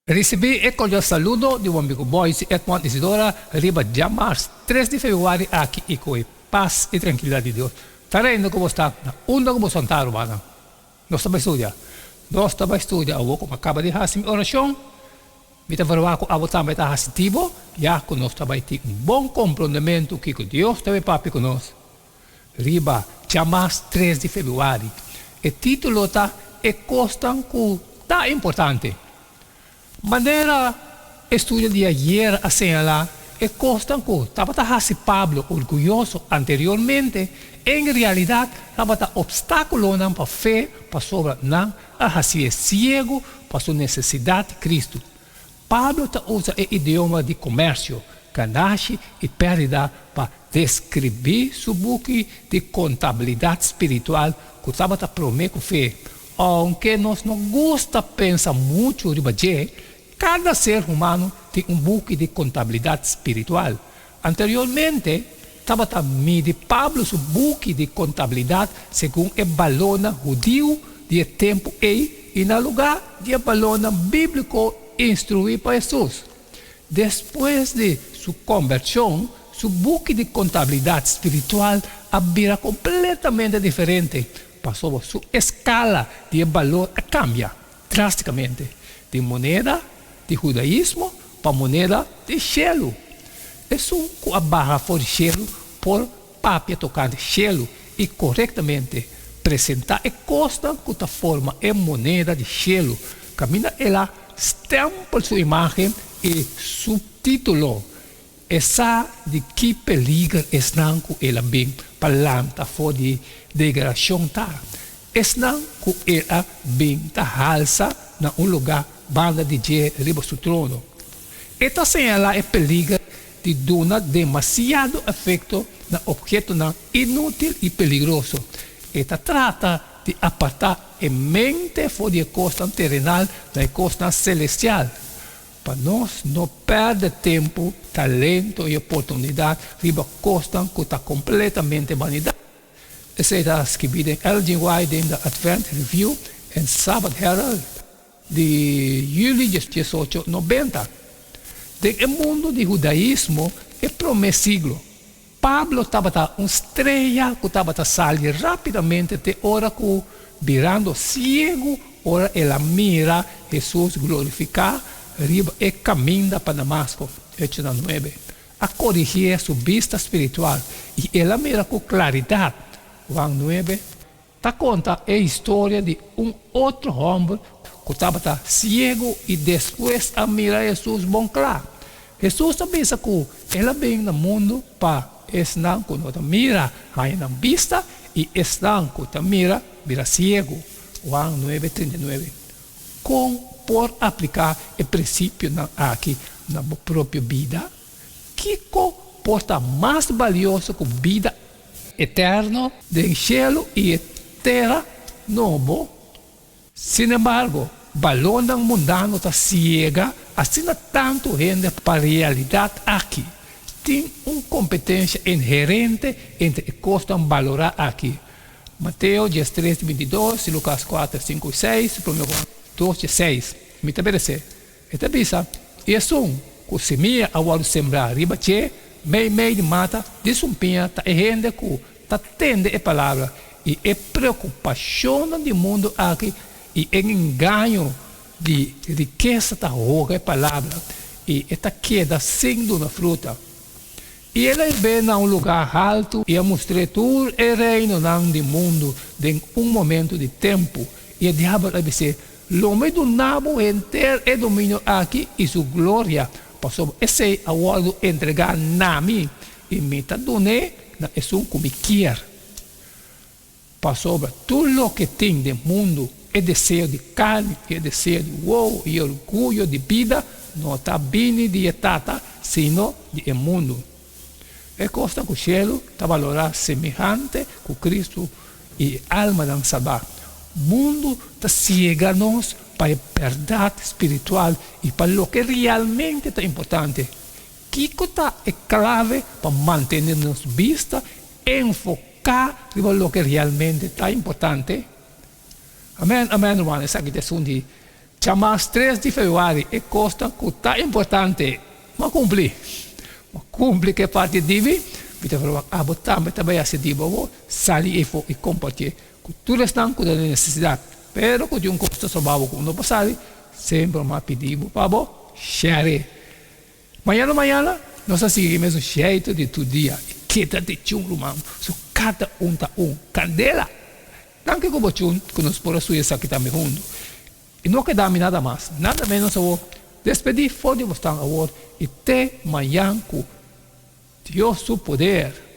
Recebi e cordial saludo de um amigo Boyce Edmond Isidora riba Jamars 3 de fevereiro aqui e com paz e tranquilidade de Deus. Tarendo como está, na onda como Santaro, mana. Nós estamos estudando, eu como acaba de fazer minha oração, me está falando que a votar está positivo, já que nós estamos tendo bom comprometimento que Deus também papi conosco. Riba Jamars 3 de fevereiro. O título está é constante que está importante. Maneira estudo de ayer a señalar é constante que estava Pablo orgulhoso anteriormente, em realidade estava obstáculo não para fé, para sobre não a ser cego para sua necessidade de Cristo. Pablo usa o idioma de comércio, ganache e perda para descrever seu book de contabilidade espiritual que estava prometendo fé. Aunque nós não gosta pensar muito de baixo, cada ser humano tem book de contabilidade espiritual. Anteriormente, estava de Pablo seu book de contabilidade segundo o balona judeu de tempo e no lugar de balona bíblico instruído para Jesus. Depois de sua conversão, seu book de contabilidade espiritual abrirá completamente diferente. Passou sua escala de valor cambia drasticamente de moneda de judaísmo para moneda de cielo. Isso que a barra for cielo por papel tocante cielo e corretamente apresentar a costa que a forma é moneda de cielo. Camina ela estampa sua imagem e subtítulo. Essa de que peligro estão com ela bem palanta for de degradação tá. Estão com ela bem tá alça na lugar banda de je riba su trono. Esta señala é peligro de donar demasiado efeito na objeto na inútil e peligroso. Esta trata de apartar a mente fora de costa terrenal da costa celestial. Para nós não perder tempo, talento e oportunidade riba costa que está completamente vanidade. Isso está escrito em Ellen G. White da Advent Review e Sabbath Herald de julho de 1890. No mundo do judaísmo, é primeiro siglo. Pablo estava uma estrela que estava saindo rapidamente de hora que, virando cego, ora ela mira Jesus glorificar, riba e caminha para Damasco, Hechos 9, a corrigir sua vista espiritual. E ela mira com claridade. Juan 9, está conta a história de outro homem que estava cego e depois a mirar Jesus bom claro. Jesus pensa que ela vem no mundo para estar com a mira na vista e estar com a mira cego. Juan 9:39. Por aplicar o princípio aqui na própria vida, que porta mais valioso que vida eterna do cielo e terra novo. Sin embargo, balão mundano está cega, assim tanto gente para a realidade aqui. Tem uma competência inherente entre o que costam valorar aqui. Mateus 13:22, Lucas 4:5-6, 1 João 2:6. Me parece. Esta bisa, e é que semia ao sembrar riba che, meio de mata, desumpinha, tá gente que tá tende a palavra e é preocupação do mundo aqui e é engano de riqueza da roga a palavra e esta queda sem uma fruta. E ela vem a lugar alto e a mostrar todo o reino do mundo em momento de tempo. E o diabo vai dizer, l'uomo do nabo inteiro é domínio aqui e sua glória. Passou esse aguardo entregar na mim e me está dando na isso como quer. Passou tudo o que tem no mundo é desejo de carne, é desejo de uou e orgulho de vida, não está vindo de etapa, sino de mundo. É costa que o cielo está valorar semelhante com Cristo e alma não salvar. O mundo está cega-nos para a verdade espiritual e para o que realmente está importante. Que está é clave para manter-nos vista, enfocar no que realmente está importante. Amém, amém, irmão. Essa aqui é Já mais 3 de fevereiro é costa que tá importante. Mas cumprir. Mas cumprir que parte divi. Kita falar, botar, mas também assim dibo, sair e compartilhar. Tudo está com a necessidade. Pero que de custo sobavo com não passar, sempre mais pedimos para share. Manhã, nós seguimos mesmo jeito de todo dia. Kita de chum rumam. So cada tá candela. Tanto como chum, que nos por sua essa que também junto. E não quedamos nada mais, nada menos a despedir fora de você agora e até amanhã com Deus seu poder.